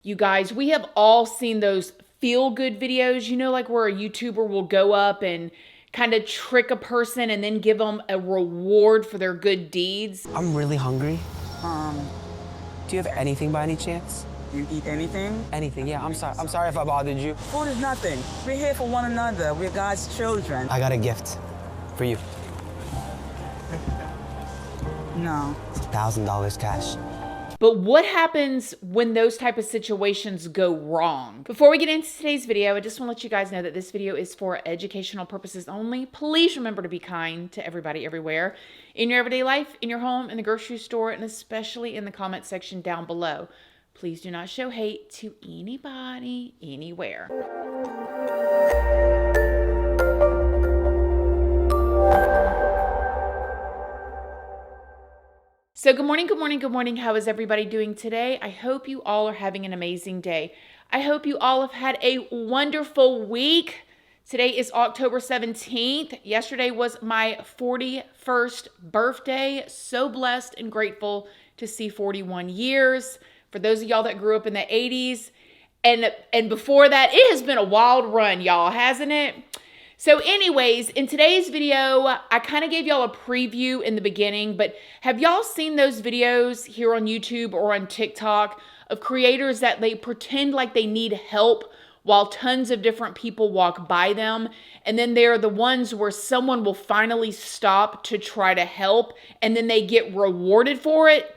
You guys, we have all seen those feel-good videos, you know, like where a YouTuber will go up and kind of trick a person and then give them a reward for their good deeds. I'm really hungry. Do you have anything by any chance? You eat anything? Anything, yeah. I'm sorry if I bothered you. Food is nothing. We're here for one another. We're God's children. I got a gift for you. No. It's $1,000 cash. But what happens when those type of situations go wrong? Before we get into today's video, I just want to let you guys know that this video is for educational purposes only. Please remember to be kind to everybody everywhere. In your everyday life, in your home, in the grocery store, and especially in the comment section down below. Please do not show hate to anybody, anywhere. So good morning, good morning, good morning. How is everybody doing today? I hope you all are having an amazing day. I hope you all have had a wonderful week. Today is October 17th. Yesterday was my 41st birthday. So blessed and grateful to see 41 years. For those of y'all that grew up in the 80s and before that, it has been a wild run, y'all, hasn't it? So anyways, in today's video, I kind of gave y'all a preview in the beginning, but have y'all seen those videos here on YouTube or on TikTok of creators that they pretend like they need help while tons of different people walk by them? And then they're the ones where someone will finally stop to try to help and then they get rewarded for it.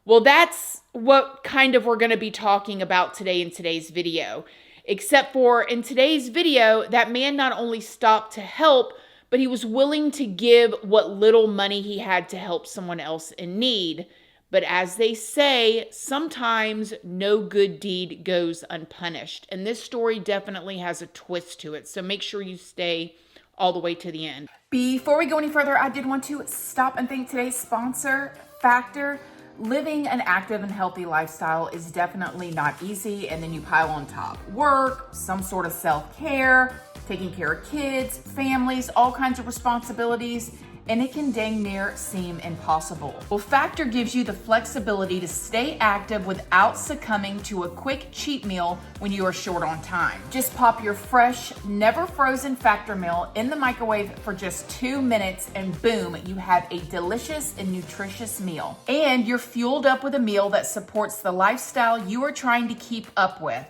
Well, that's what kind of we're going to be talking about today in today's video. Except for in today's video, that man not only stopped to help, but he was willing to give what little money he had to help someone else in need. But as they say, sometimes no good deed goes unpunished. And this story definitely has a twist to it. So make sure you stay all the way to the end. Before we go any further, I did want to stop and thank today's sponsor, Factor. Living an active and healthy lifestyle is definitely not easy, and then you pile on top work, some sort of self-care, taking care of kids, families, all kinds of responsibilities, and it can dang near seem impossible. Well, Factor gives you the flexibility to stay active without succumbing to a quick cheat meal when you are short on time. Just pop your fresh, never frozen Factor meal in the microwave for just 2 minutes and boom, you have a delicious and nutritious meal. And you're fueled up with a meal that supports the lifestyle you are trying to keep up with.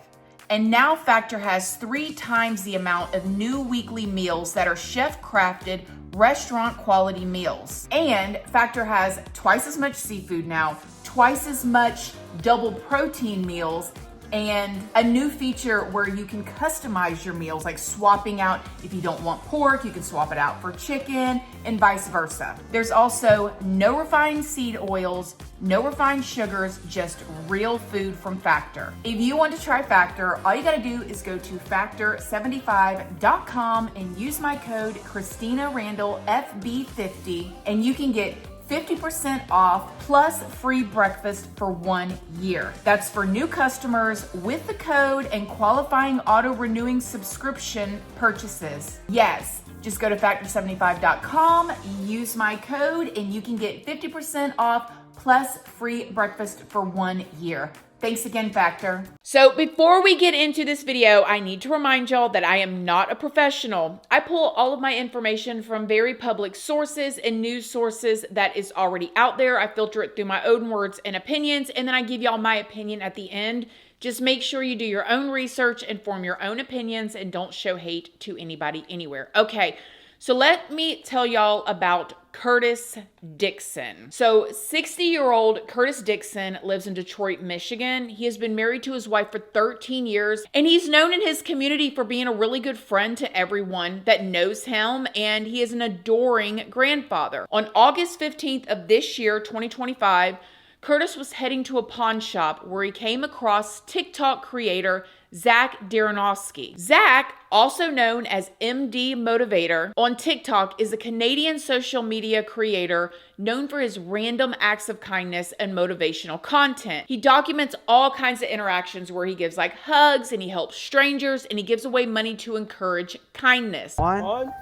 And now Factor has 3 times the amount of new weekly meals that are chef-crafted, restaurant quality meals. And Factor has twice as much seafood now, twice as much double protein meals, and a new feature where you can customize your meals, like swapping out if you don't want pork, you can swap it out for chicken and vice versa. There's also no refined seed oils, no refined sugars, just real food from Factor. If you want to try Factor, all you gotta do is go to factor75.com and use my code Christina Randall FB50 and you can get 50% off plus free breakfast for 1 year. That's for new customers with the code and qualifying auto-renewing subscription purchases. Yes, just go to factor75.com, use my code, and you can get 50% off plus free breakfast for 1 year. Thanks again, Factor. So before we get into this video, I need to remind y'all that I am not a professional. I pull all of my information from very public sources and news sources that is already out there. I filter it through my own words and opinions, and then I give y'all my opinion at the end. Just make sure you do your own research and form your own opinions and don't show hate to anybody anywhere. Okay, so let me tell y'all about Curtis Dixon. So 60-year-old Curtis Dixon lives in Detroit, Michigan. He has been married to his wife for 13 years, and he's known in his community for being a really good friend to everyone that knows him, and he is an adoring grandfather. On August 15th of this year, 2025, Curtis was heading to a pawn shop where he came across TikTok creator Zach Daronowski. Zach, also known as MD Motivator, on TikTok is a Canadian social media creator known for his random acts of kindness and motivational content. He documents all kinds of interactions where he gives like hugs and he helps strangers and he gives away money to encourage kindness. One,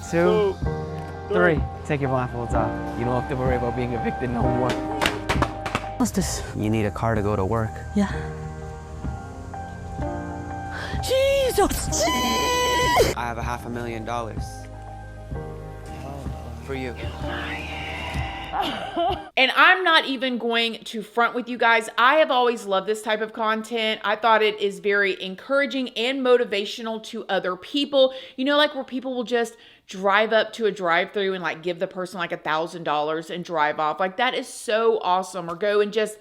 two, three. Take your blindfolds off. You don't have to worry about being evicted no more. What's this? You need a car to go to work. Yeah. I have $500,000 for you. And I'm not even going to front with you guys. I have always loved this type of content. I thought it is very encouraging and motivational to other people. You know, like where people will just drive up to a drive-thru and like give the person like $1,000 and drive off. Like that is so awesome. Or go and just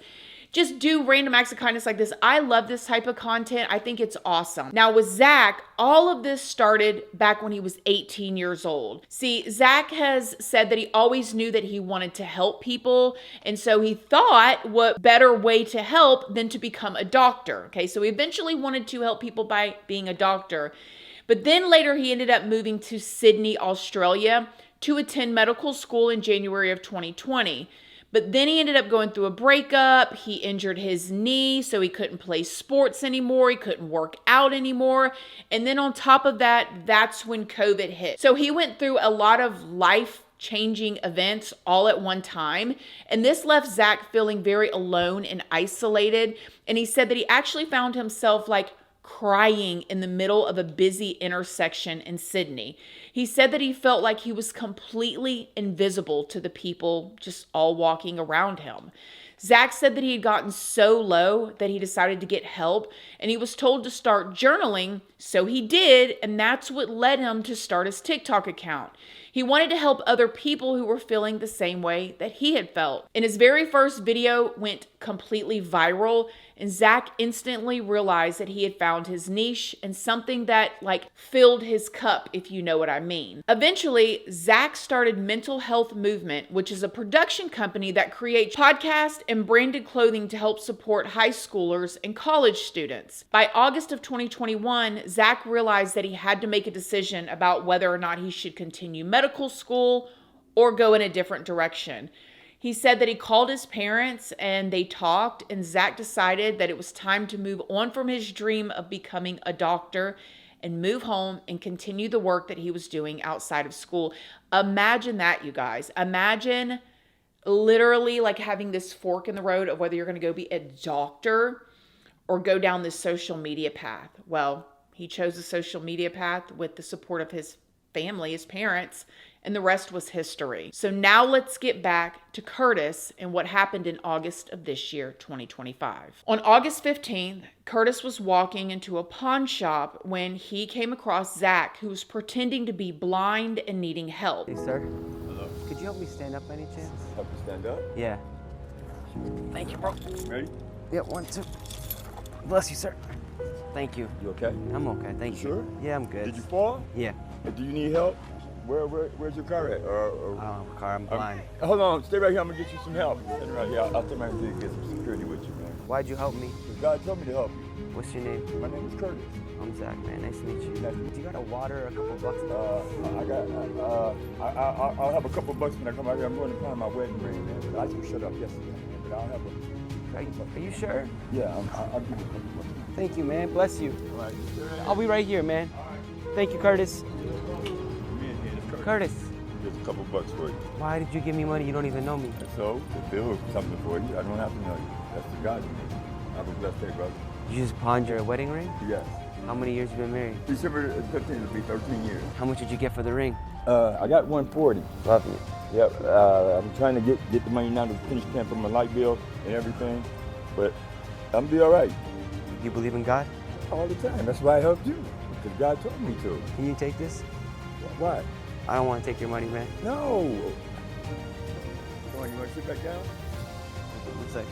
do random acts of kindness like this. I love this type of content. I think it's awesome. Now with Zach, all of this started back when he was 18 years old. See, Zach has said that he always knew that he wanted to help people. And so he thought what better way to help than to become a doctor. Okay, so he eventually wanted to help people by being a doctor. But then later he ended up moving to Sydney, Australia to attend medical school in January of 2020. But then he ended up going through a breakup. He injured his knee, so he couldn't play sports anymore. He couldn't work out anymore. And then on top of that, that's when COVID hit. So he went through a lot of life-changing events all at one time. And this left Zach feeling very alone and isolated. And he said that he actually found himself like crying in the middle of a busy intersection in Sydney. He said that he felt like he was completely invisible to the people just all walking around him. Zach said that he had gotten so low that he decided to get help, and he was told to start journaling, so he did, and that's what led him to start his TikTok account. He wanted to help other people who were feeling the same way that he had felt. And his very first video went completely viral, and Zach instantly realized that he had found his niche and something that like filled his cup, if you know what I mean. Eventually, Zach started Mental Health Movement, which is a production company that creates podcasts and branded clothing to help support high schoolers and college students. By August of 2021, Zach realized that he had to make a decision about whether or not he should continue medical school or go in a different direction. He said that he called his parents and they talked, and Zach decided that it was time to move on from his dream of becoming a doctor and move home and continue the work that he was doing outside of school. Imagine that, you guys. Imagine literally like having this fork in the road of whether you're going to go be a doctor or go down this social media path. Well, he chose the social media path with the support of his family, his parents, and the rest was history. So now let's get back to Curtis and what happened in August of this year, 2025. On August 15th, Curtis was walking into a pawn shop when he came across Zach, who was pretending to be blind and needing help. Hey, sir. Hello. Could you help me stand up by any chance? Help you stand up? Yeah. Thank you, bro. Ready? Yeah, 1, 2. Bless you, sir. Thank you. You okay? I'm okay, thank you. Sure? Yeah, I'm good. Did you fall? Yeah. Do you need help? Where's your car at? I don't have a car, I'm blind. Hold on, stay right here. I'm gonna get you some help. Stand right here. I'll come out here and get some security with you, man. Why'd you help me? 'Cause God told me to help you. What's your name? My name is Curtis. I'm Zach, man. Nice to meet you. Nice to meet Do you got a water or a couple bucks? I'll have a couple bucks when I come out here. I'm going to find my wedding ring, man. But I just shut up yesterday, man. But I'll have Are you sure? yeah, I'll give you a couple bucks. Thank you, man. Bless you. All right, you sure? I'll be right here, man. Thank you, Curtis. Curtis, Here's a couple bucks for you. why did you give me money? You don't even know me. So, the bill is something for you. I don't have to know you. That's the God in me. Have a blessed day, brother. You just pawned your wedding ring? Yes. How many years you been married? December 15th will be 13 years. How much did you get for the ring? I got 140. Love you. Yep. I'm trying to get the money now to finish paying for my light bill and everything, but I'm gonna be all right You believe in God? all the time. That's why I helped you, because God told me to. Can you take this? Why? I don't want to take your money, man. No. Come on, you want to sit back down? 1 sec.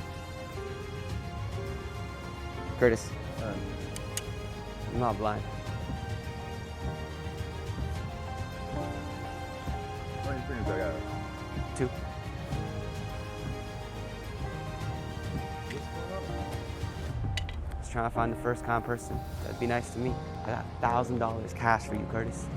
Curtis, I'm not blind. How many fingers I got? 2. Just trying to find the first kind person that'd be nice to me. I got $1,000 cash for you, Curtis.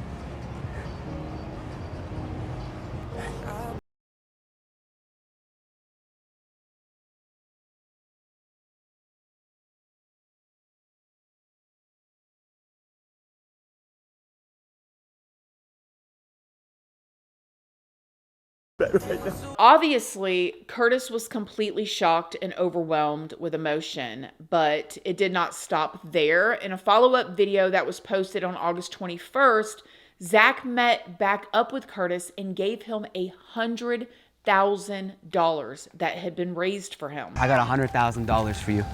Obviously, Curtis was completely shocked and overwhelmed with emotion, but it did not stop there. In a follow-up video that was posted on August 21st, Zach met back up with Curtis and gave him $100,000 that had been raised for him. I got $100,000 for you.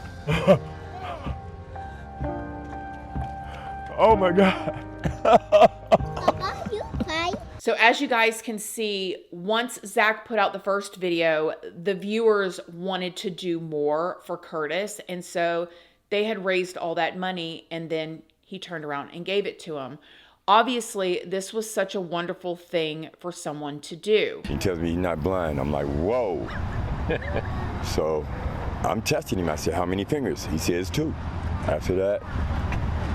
Oh my God. So as you guys can see, once Zach put out the first video, the viewers wanted to do more for Curtis. And so they had raised all that money and then he turned around and gave it to him. Obviously, this was such a wonderful thing for someone to do. He tells me he's not blind. I'm like, whoa. So I'm testing him. I said, how many fingers? He says 2. After that,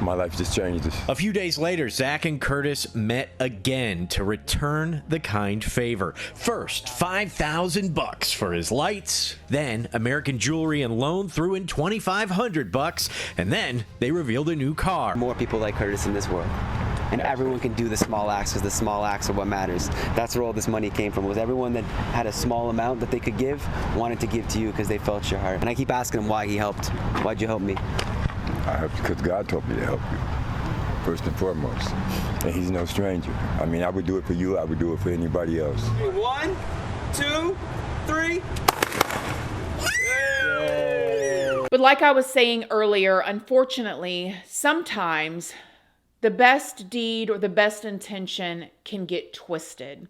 my life just changed. A few days later, Zach and Curtis met again to return the kind favor. First, $5,000 for his lights. Then, American Jewelry and Loan threw in $2,500, and then they revealed a new car. More people like Curtis in this world. And everyone can do the small acts because the small acts are what matters. That's where all this money came from, was everyone that had a small amount that they could give wanted to give to you because they felt your heart. And I keep asking them why he helped. Why'd you help me? I helped you because God told me to help you, first and foremost. And he's no stranger. I mean, I would do it for you. I would do it for anybody else. 1, 2, 3. But like I was saying earlier, unfortunately, sometimes the best deed or the best intention can get twisted.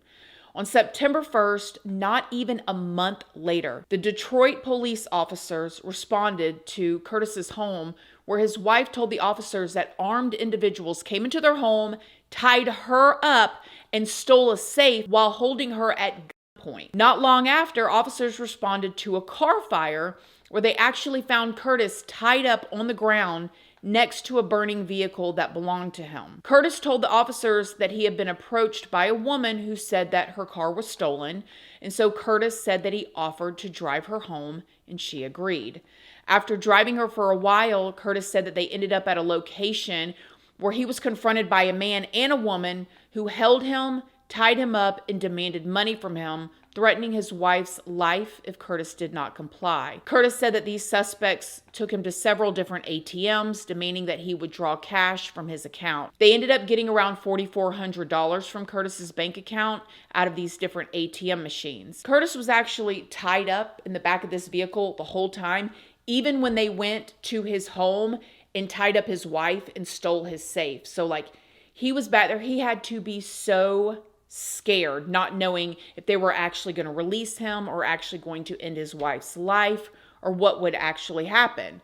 On September 1st, not even a month later, the Detroit police officers responded to Curtis's home, where his wife told the officers that armed individuals came into their home, tied her up, and stole a safe while holding her at gunpoint. Not long after, officers responded to a car fire where they actually found Curtis tied up on the ground next to a burning vehicle that belonged to him. Curtis told the officers that he had been approached by a woman who said that her car was stolen, and so Curtis said that he offered to drive her home, and she agreed. After driving her for a while, Curtis said that they ended up at a location where he was confronted by a man and a woman who held him, tied him up, and demanded money from him, threatening his wife's life if Curtis did not comply. Curtis said that these suspects took him to several different ATMs, demanding that he would draw cash from his account. They ended up getting around $4,400 from Curtis's bank account out of these different ATM machines. Curtis was actually tied up in the back of this vehicle the whole time, even when they went to his home and tied up his wife and stole his safe. So like, he was back there. He had to be so scared, not knowing if they were actually going to release him or actually going to end his wife's life or what would actually happen.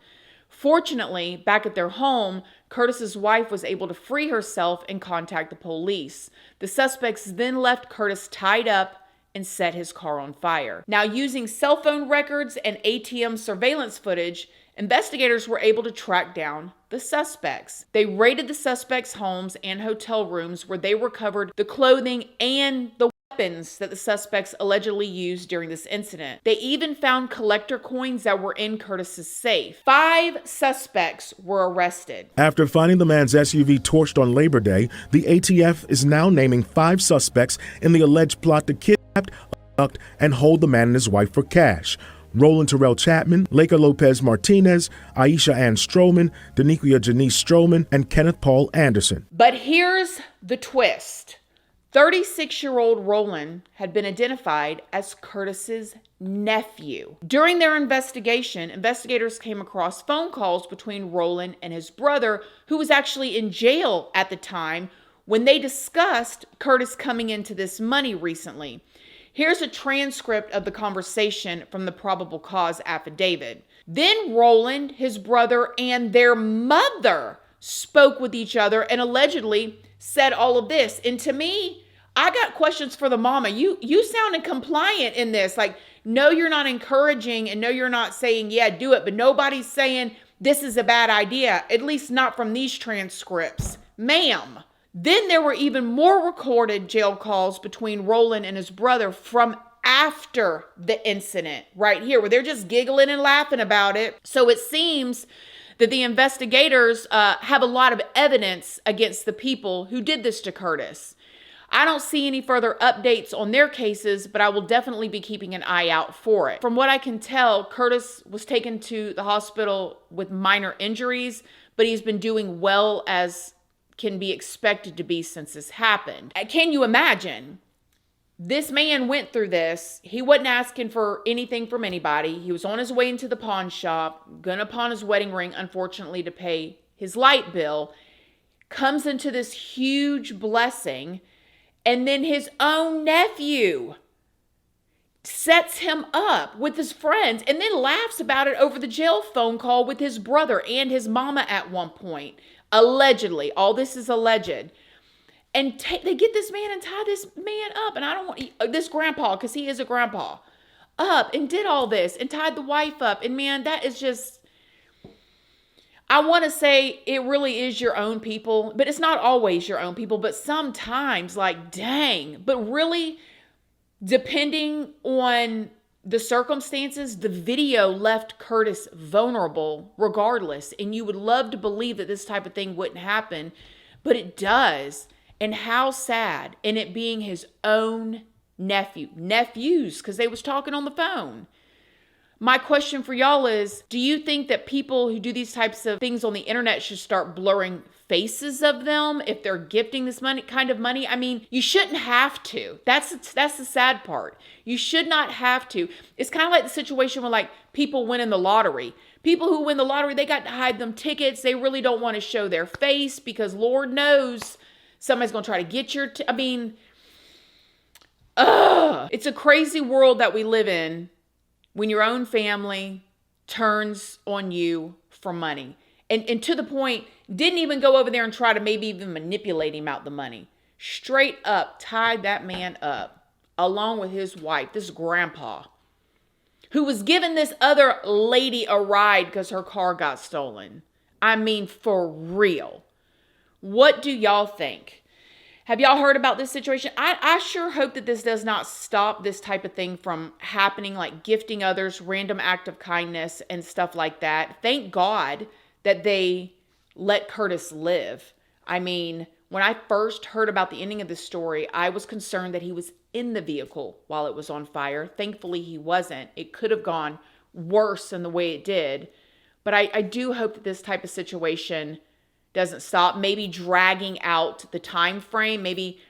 Fortunately, back at their home, Curtis's wife was able to free herself and contact the police. The suspects then left Curtis tied up and set his car on fire. Now, using cell phone records and ATM surveillance footage, investigators were able to track down the suspects. They raided the suspects' homes and hotel rooms where they recovered the clothing and the weapons that the suspects allegedly used during this incident. They even found collector coins that were in Curtis's safe. 5 suspects were arrested. After finding the man's SUV torched on Labor Day, the ATF is now naming 5 suspects in the alleged plot to kidnap, abduct, and hold the man and his wife for cash. Roland Terrell Chapman, Laker Lopez Martinez, Aisha Ann Stroman, Daniquia Janice Stroman, and Kenneth Paul Anderson. But here's the twist. 36-year-old Roland had been identified as Curtis's nephew. During their investigation, investigators came across phone calls between Roland and his brother, who was actually in jail at the time, when they discussed Curtis coming into this money recently. Here's a transcript of the conversation from the probable cause affidavit. Then Roland, his brother, and their mother spoke with each other and allegedly said all of this. And to me, I got questions for the mama. You sounded compliant in this. Like, no, you're not encouraging, and no, you're not saying, yeah, do it. But nobody's saying this is a bad idea, at least not from these transcripts. Ma'am. Then there were even more recorded jail calls between Roland and his brother from after the incident right here, where they're just giggling and laughing about it. So it seems that the investigators have a lot of evidence against the people who did this to Curtis. I don't see any further updates on their cases, but I will definitely be keeping an eye out for it. From what I can tell, Curtis was taken to the hospital with minor injuries, but he's been doing well as can be expected to be since this happened. Can you imagine? This man went through this. He wasn't asking for anything from anybody. He was on his way into the pawn shop, gonna pawn his wedding ring, unfortunately, to pay his light bill. Comes into this huge blessing, and then his own nephew sets him up with his friends and then laughs about it over the jail phone call with his brother and his mama at one point. Allegedly. All this is alleged. And they get this man and tie this man up. And I don't want this grandpa, because he is a grandpa, up and did all this and tied the wife up. And man, that is just, I want to say it really is your own people, but it's not always your own people. But sometimes, like, dang, but really, depending on the circumstances, the video left Curtis vulnerable regardless. And you would love to believe that this type of thing wouldn't happen, but it does. And how sad. And it being his own nephews, because they was talking on the phone. My question for y'all is, do you think that people who do these types of things on the internet should start blurring faces of them if they're gifting this kind of money? I mean, you shouldn't have to. That's the sad part. You should not have to. It's kind of like the situation where, like, people win in the lottery. People who win the lottery, they got to hide them tickets. They really don't want to show their face because Lord knows somebody's going to try to get your, it's a crazy world that we live in when your own family turns on you for money. And to the point, didn't even go over there and try to maybe even manipulate him out the money. Straight up tied that man up along with his wife, this grandpa, who was giving this other lady a ride because her car got stolen. I mean, for real. What do y'all think? Have y'all heard about this situation? I sure hope that this does not stop this type of thing from happening, like gifting others, random act of kindness and stuff like that. Thank God that they let Curtis live. I mean, when I first heard about the ending of this story, I was concerned that he was in the vehicle while it was on fire. Thankfully, he wasn't. It could have gone worse than the way it did. But I do hope that this type of situation doesn't stop. Maybe dragging out the time frame, maybe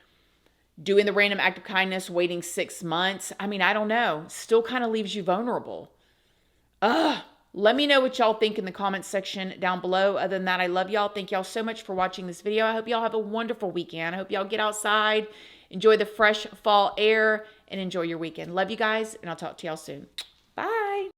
doing the random act of kindness, waiting 6 months. I mean, I don't know. Still kind of leaves you vulnerable. Let me know what y'all think in the comments section down below. Other than that, I love y'all. Thank y'all so much for watching this video. I hope y'all have a wonderful weekend. I hope y'all get outside, enjoy the fresh fall air, and enjoy your weekend. Love you guys, and I'll talk to y'all soon. Bye.